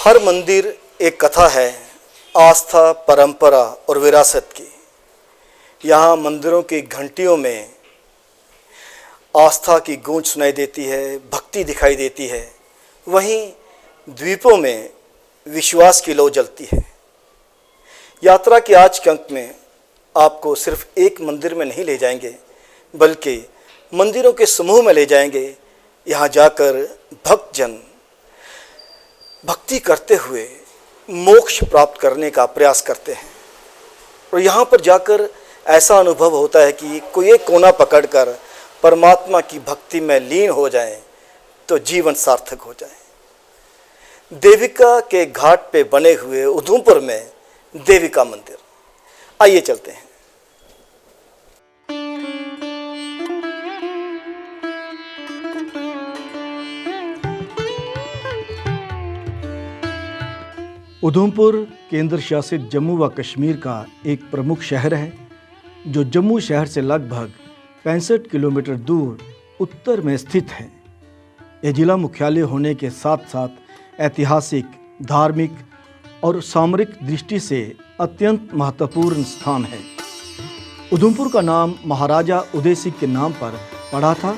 हर मंदिर एक कथा है, आस्था, परंपरा और विरासत की। यहाँ मंदिरों की घंटियों में आस्था की गूंज सुनाई देती है, भक्ति दिखाई देती है। वहीं द्वीपों में विश्वास की लौ जलती है। यात्रा के आज के अंक में आपको सिर्फ एक मंदिर में नहीं ले जाएंगे, बल्कि मंदिरों के समूह में ले जाएंगे। यहाँ जाकर भक्तजन भक्ति करते हुए मोक्ष प्राप्त करने का प्रयास करते हैं। और यहाँ पर जाकर ऐसा अनुभव होता है कि कोई एक कोना पकड़कर परमात्मा की भक्ति में लीन हो जाए तो जीवन सार्थक हो जाए। देविका के घाट पे बने हुए उधमपुर में देविका मंदिर, आइए चलते हैं। उधमपुर केंद्र शासित जम्मू व कश्मीर का एक प्रमुख शहर है, जो जम्मू शहर से लगभग 65 किलोमीटर दूर उत्तर में स्थित है। यह जिला मुख्यालय होने के साथ साथ ऐतिहासिक, धार्मिक और सामरिक दृष्टि से अत्यंत महत्वपूर्ण स्थान है। उधमपुर का नाम महाराजा उदय सिंह के नाम पर पड़ा था,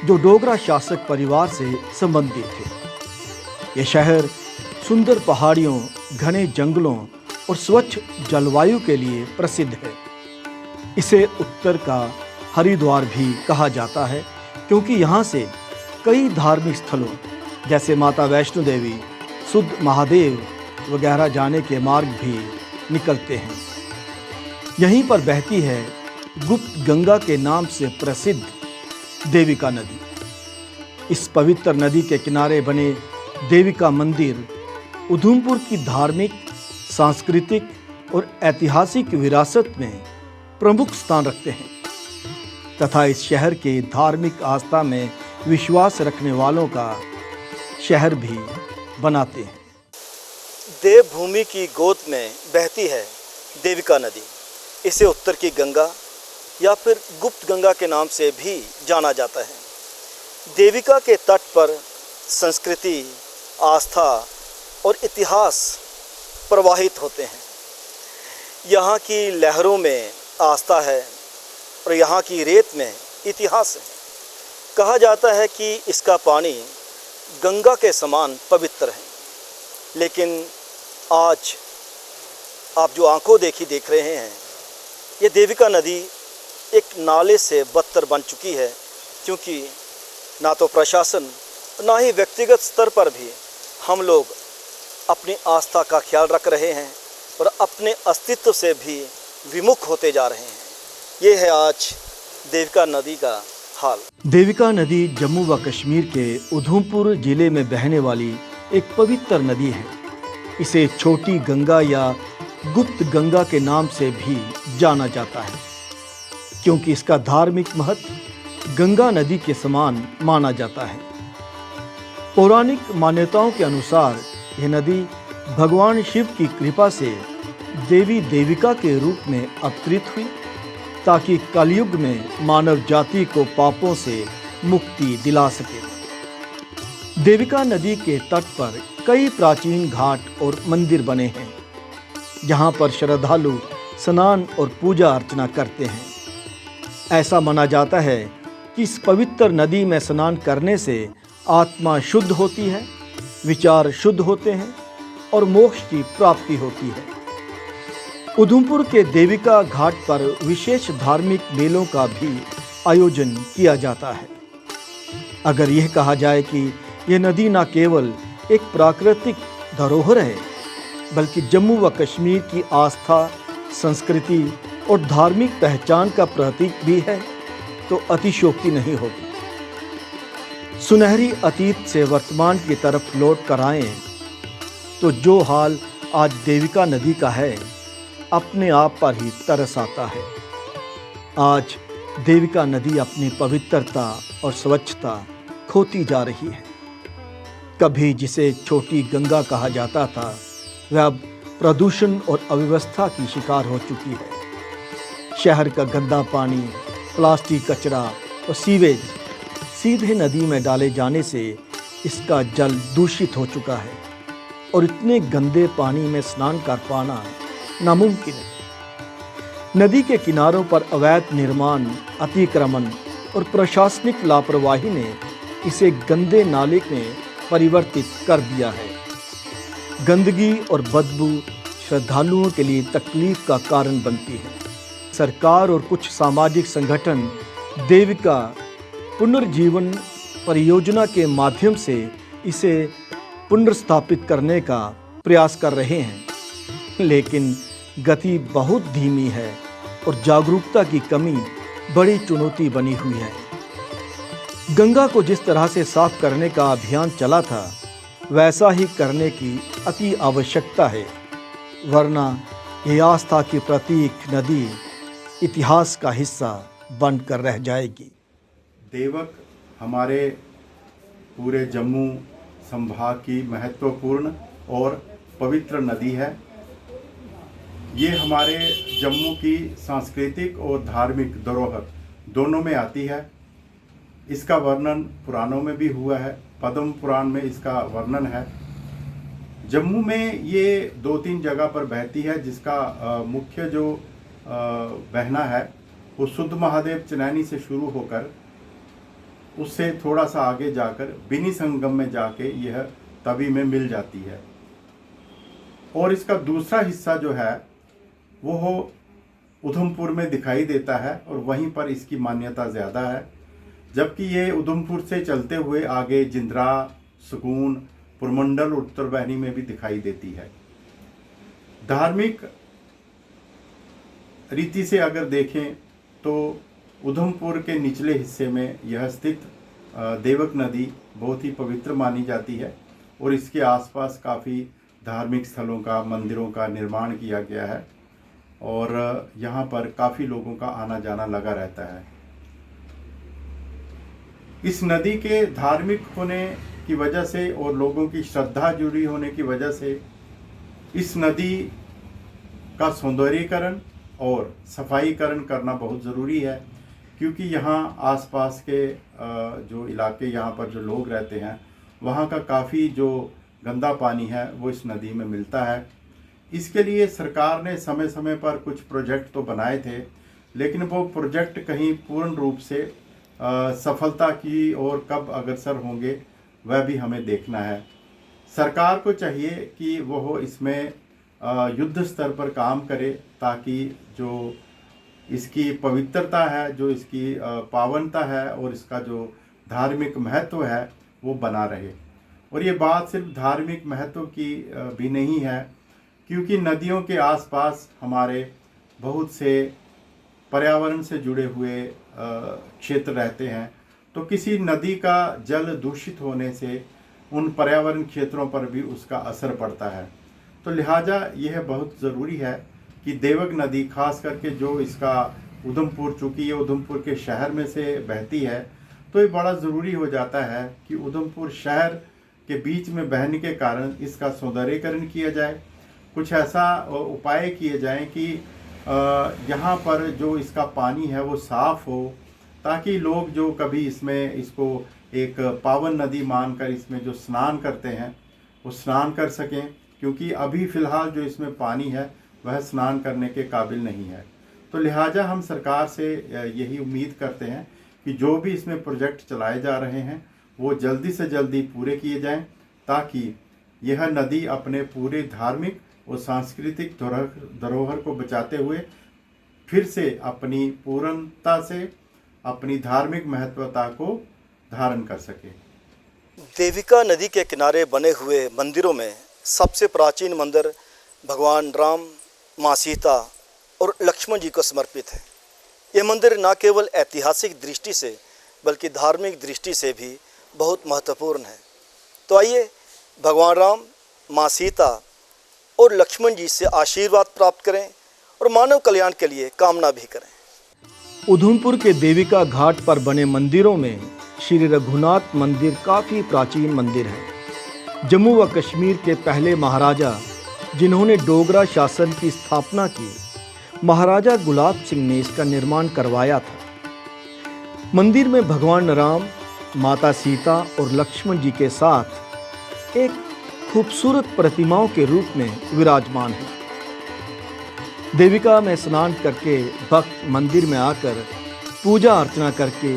जो डोगरा शासक परिवार से संबंधित थे। यह शहर सुंदर पहाड़ियों, घने जंगलों और स्वच्छ जलवायु के लिए प्रसिद्ध है। इसे उत्तर का हरिद्वार भी कहा जाता है, क्योंकि यहाँ से कई धार्मिक स्थलों जैसे माता वैष्णो देवी, शुद्ध महादेव वगैरह जाने के मार्ग भी निकलते हैं। यहीं पर बहती है गुप्त गंगा के नाम से प्रसिद्ध देविका नदी। इस पवित्र नदी के किनारे बने देविका मंदिर उधमपुर की धार्मिक, सांस्कृतिक और ऐतिहासिक विरासत में प्रमुख स्थान रखते हैं तथा इस शहर के धार्मिक आस्था में विश्वास रखने वालों का शहर भी बनाते हैं। देवभूमि की गोद में बहती है देविका नदी। इसे उत्तर की गंगा या फिर गुप्त गंगा के नाम से भी जाना जाता है। देविका के तट पर संस्कृति, आस्था और इतिहास प्रवाहित होते हैं। यहाँ की लहरों में आस्था है और यहाँ की रेत में इतिहास है। कहा जाता है कि इसका पानी गंगा के समान पवित्र है। लेकिन आज आप जो आंखों देखी देख रहे हैं, ये देविका नदी एक नाले से बदतर बन चुकी है, क्योंकि ना तो प्रशासन ना ही व्यक्तिगत स्तर पर भी हम लोग अपनी आस्था का ख्याल रख रहे हैं और अपने अस्तित्व से भी विमुख होते जा रहे हैं। ये है आज देविका नदी का हाल। देविका नदी जम्मू व कश्मीर के उधमपुर जिले में बहने वाली एक पवित्र नदी है। इसे छोटी गंगा या गुप्त गंगा के नाम से भी जाना जाता है, क्योंकि इसका धार्मिक महत्व गंगा नदी के समान माना जाता है। पौराणिक मान्यताओं के अनुसार यह नदी भगवान शिव की कृपा से देवी देविका के रूप में अवतरित हुई, ताकि कलयुग में मानव जाति को पापों से मुक्ति दिला सके। देविका नदी के तट पर कई प्राचीन घाट और मंदिर बने हैं, जहां पर श्रद्धालु स्नान और पूजा अर्चना करते हैं। ऐसा माना जाता है कि इस पवित्र नदी में स्नान करने से आत्मा शुद्ध होती है, विचार शुद्ध होते हैं और मोक्ष की प्राप्ति होती है। उधमपुर के देविका घाट पर विशेष धार्मिक मेलों का भी आयोजन किया जाता है। अगर यह कहा जाए कि यह नदी न केवल एक प्राकृतिक धरोहर है, बल्कि जम्मू व कश्मीर की आस्था, संस्कृति और धार्मिक पहचान का प्रतीक भी है, तो अतिशयोक्ति नहीं होगी। सुनहरी अतीत से वर्तमान की तरफ लौट कर आएं तो जो हाल आज देविका नदी का है, अपने आप पर ही तरस आता है। आज देविका नदी अपनी पवित्रता और स्वच्छता खोती जा रही है। कभी जिसे छोटी गंगा कहा जाता था, वह अब प्रदूषण और अव्यवस्था की शिकार हो चुकी है। शहर का गंदा पानी, प्लास्टिक कचरा और सीवेज सीधे नदी में डाले जाने से इसका जल दूषित हो चुका है और इतने गंदे पानी में स्नान कर पाना नामुमकिन है। नदी के किनारों पर अवैध निर्माण, अतिक्रमण और प्रशासनिक लापरवाही ने इसे गंदे नाले में परिवर्तित कर दिया है। गंदगी और बदबू श्रद्धालुओं के लिए तकलीफ का कारण बनती है। सरकार और कुछ सामाजिक संगठन देविका पुनर्जीवन परियोजना के माध्यम से इसे पुनर्स्थापित करने का प्रयास कर रहे हैं, लेकिन गति बहुत धीमी है और जागरूकता की कमी बड़ी चुनौती बनी हुई है। गंगा को जिस तरह से साफ करने का अभियान चला था, वैसा ही करने की अति आवश्यकता है, वरना यह आस्था की प्रतीक नदी इतिहास का हिस्सा बनकर रह जाएगी। देवक हमारे पूरे जम्मू संभाग की महत्वपूर्ण और पवित्र नदी है। ये हमारे जम्मू की सांस्कृतिक और धार्मिक धरोहर दोनों में आती है। इसका वर्णन पुराणों में भी हुआ है, पद्म पुराण में इसका वर्णन है। जम्मू में ये 2-3 जगह पर बहती है, जिसका मुख्य जो बहना है वो शुद्ध महादेव चनैनी से शुरू होकर उससे थोड़ा सा आगे जाकर बिनी संगम में जाके यह तवी में मिल जाती है। और इसका दूसरा हिस्सा जो है वो उधमपुर में दिखाई देता है और वहीं पर इसकी मान्यता ज़्यादा है, जबकि ये उधमपुर से चलते हुए आगे जिंद्रा, सुकून, पुरमंडल, उत्तर बहनी में भी दिखाई देती है। धार्मिक रीति से अगर देखें तो उधमपुर के निचले हिस्से में यह स्थित देवक नदी बहुत ही पवित्र मानी जाती है और इसके आसपास काफ़ी धार्मिक स्थलों का, मंदिरों का निर्माण किया गया है और यहाँ पर काफ़ी लोगों का आना जाना लगा रहता है। इस नदी के धार्मिक होने की वजह से और लोगों की श्रद्धा जुड़ी होने की वजह से इस नदी का सौंदर्यीकरण और सफाईकरण करना बहुत ज़रूरी है, क्योंकि यहाँ आसपास के जो इलाके, यहाँ पर जो लोग रहते हैं, वहाँ का काफ़ी जो गंदा पानी है वो इस नदी में मिलता है। इसके लिए सरकार ने समय समय पर कुछ प्रोजेक्ट तो बनाए थे, लेकिन वो प्रोजेक्ट कहीं पूर्ण रूप से सफलता की और कब अग्रसर होंगे वह भी हमें देखना है। सरकार को चाहिए कि वह इसमें युद्ध स्तर पर काम करे, ताकि जो इसकी पवित्रता है, जो इसकी पावनता है और इसका जो धार्मिक महत्व है वो बना रहे। और ये बात सिर्फ धार्मिक महत्व की भी नहीं है, क्योंकि नदियों के आसपास हमारे बहुत से पर्यावरण से जुड़े हुए क्षेत्र रहते हैं, तो किसी नदी का जल दूषित होने से उन पर्यावरण क्षेत्रों पर भी उसका असर पड़ता है। तो लिहाजा यह बहुत ज़रूरी है कि देवक नदी, खास करके जो इसका उधमपुर, चूँकि ये उधमपुर के शहर में से बहती है, तो ये बड़ा ज़रूरी हो जाता है कि उधमपुर शहर के बीच में बहने के कारण इसका सौंदर्यीकरण किया जाए। कुछ ऐसा उपाय किए जाएं कि यहाँ पर जो इसका पानी है वो साफ़ हो, ताकि लोग जो कभी इसको एक पावन नदी मानकर इसमें जो स्नान करते हैं वो स्नान कर सकें, क्योंकि अभी फ़िलहाल जो इसमें पानी है वह स्नान करने के काबिल नहीं है। तो लिहाजा हम सरकार से यही उम्मीद करते हैं कि जो भी इसमें प्रोजेक्ट चलाए जा रहे हैं वो जल्दी से जल्दी पूरे किए जाएं, ताकि यह नदी अपने पूरे धार्मिक और सांस्कृतिक धरोहर को बचाते हुए फिर से अपनी पूर्णता से अपनी धार्मिक महत्वता को धारण कर सके। देविका नदी के किनारे बने हुए मंदिरों में सबसे प्राचीन मंदिर भगवान राम, माँ सीता और लक्ष्मण जी को समर्पित है। ये मंदिर न केवल ऐतिहासिक दृष्टि से बल्कि धार्मिक दृष्टि से भी बहुत महत्वपूर्ण है। तो आइए भगवान राम, माँ सीता और लक्ष्मण जी से आशीर्वाद प्राप्त करें और मानव कल्याण के लिए कामना भी करें। उधमपुर के देविका घाट पर बने मंदिरों में श्री रघुनाथ मंदिर काफ़ी प्राचीन मंदिर है। जम्मू व कश्मीर के पहले महाराजा जिन्होंने डोगरा शासन की स्थापना की, महाराजा गुलाब सिंह ने इसका निर्माण करवाया था। मंदिर में भगवान राम, माता सीता और लक्ष्मण जी के साथ एक खूबसूरत प्रतिमाओं के रूप में विराजमान है। देविका में स्नान करके भक्त मंदिर में आकर पूजा अर्चना करके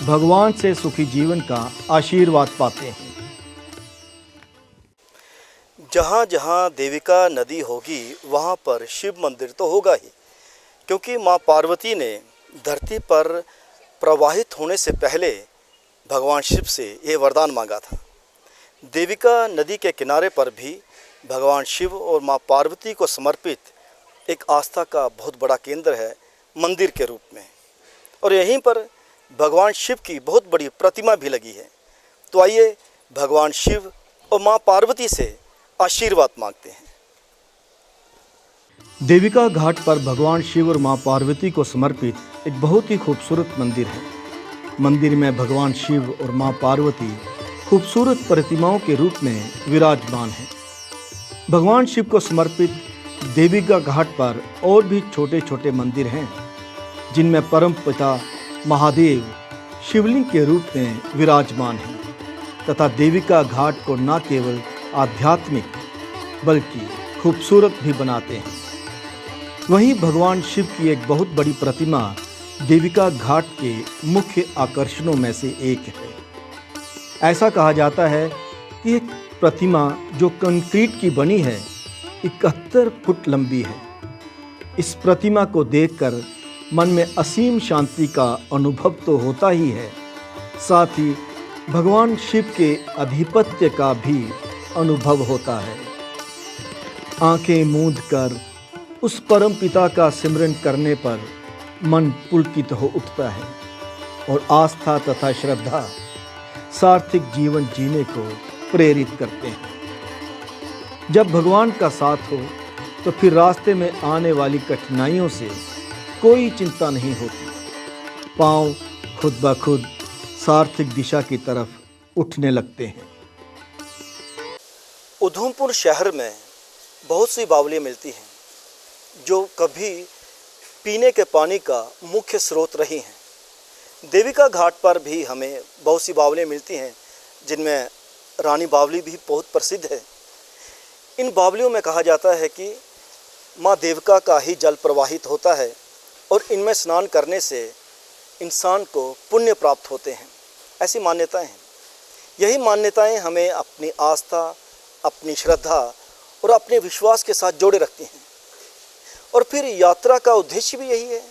भगवान से सुखी जीवन का आशीर्वाद पाते हैं। जहाँ जहाँ देविका नदी होगी वहाँ पर शिव मंदिर तो होगा ही, क्योंकि माँ पार्वती ने धरती पर प्रवाहित होने से पहले भगवान शिव से ये वरदान मांगा था। देविका नदी के किनारे पर भी भगवान शिव और माँ पार्वती को समर्पित एक आस्था का बहुत बड़ा केंद्र है मंदिर के रूप में, और यहीं पर भगवान शिव की बहुत बड़ी प्रतिमा भी लगी है। तो आइए भगवान शिव और माँ पार्वती से आशीर्वाद मांगते हैं। देविका घाट पर भगवान शिव और मां पार्वती को समर्पित एक बहुत ही खूबसूरत मंदिर है। मंदिर में भगवान शिव और मां पार्वती खूबसूरत प्रतिमाओं के रूप में विराजमान हैं। भगवान शिव को समर्पित देविका घाट पर और भी छोटे छोटे मंदिर हैं, जिनमें परम पिता महादेव शिवलिंग के रूप में विराजमान हैं तथा देविका घाट को न केवल आध्यात्मिक बल्कि खूबसूरत भी बनाते हैं। वहीं भगवान शिव की एक बहुत बड़ी प्रतिमा देविका घाट के मुख्य आकर्षणों में से एक है। ऐसा कहा जाता है कि एक प्रतिमा जो कंक्रीट की बनी है 71 फुट लंबी है। इस प्रतिमा को देखकर मन में असीम शांति का अनुभव तो होता ही है, साथ ही भगवान शिव के आधिपत्य का भी अनुभव होता है। आंखें मूंद कर उस परम पिता का सिमरन करने पर मन पुलकित हो उठता है और आस्था तथा श्रद्धा सार्थक जीवन जीने को प्रेरित करते हैं। जब भगवान का साथ हो तो फिर रास्ते में आने वाली कठिनाइयों से कोई चिंता नहीं होती। पांव खुद ब खुद सार्थक दिशा की तरफ उठने लगते हैं। उधमपुर शहर में बहुत सी बावलियाँ मिलती हैं जो कभी पीने के पानी का मुख्य स्रोत रही हैं। देविका घाट पर भी हमें बहुत सी बावलियाँ मिलती हैं, जिनमें रानी बावली भी बहुत प्रसिद्ध है। इन बावलियों में कहा जाता है कि माँ देविका का ही जल प्रवाहित होता है और इनमें स्नान करने से इंसान को पुण्य प्राप्त होते हैं। ऐसी मान्यताएं हैं। यही मान्यताएं हमें अपनी आस्था, अपनी श्रद्धा और अपने विश्वास के साथ जोड़े रखती हैं। और फिर यात्रा का उद्देश्य भी यही है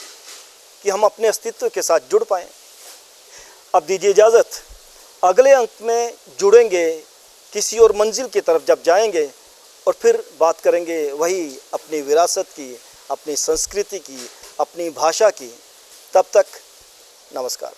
कि हम अपने अस्तित्व के साथ जुड़ पाएं। अब दीजिए इजाज़त, अगले अंक में जुड़ेंगे किसी और मंजिल की तरफ जब जाएंगे और फिर बात करेंगे वही अपनी विरासत की, अपनी संस्कृति की, अपनी भाषा की। तब तक नमस्कार।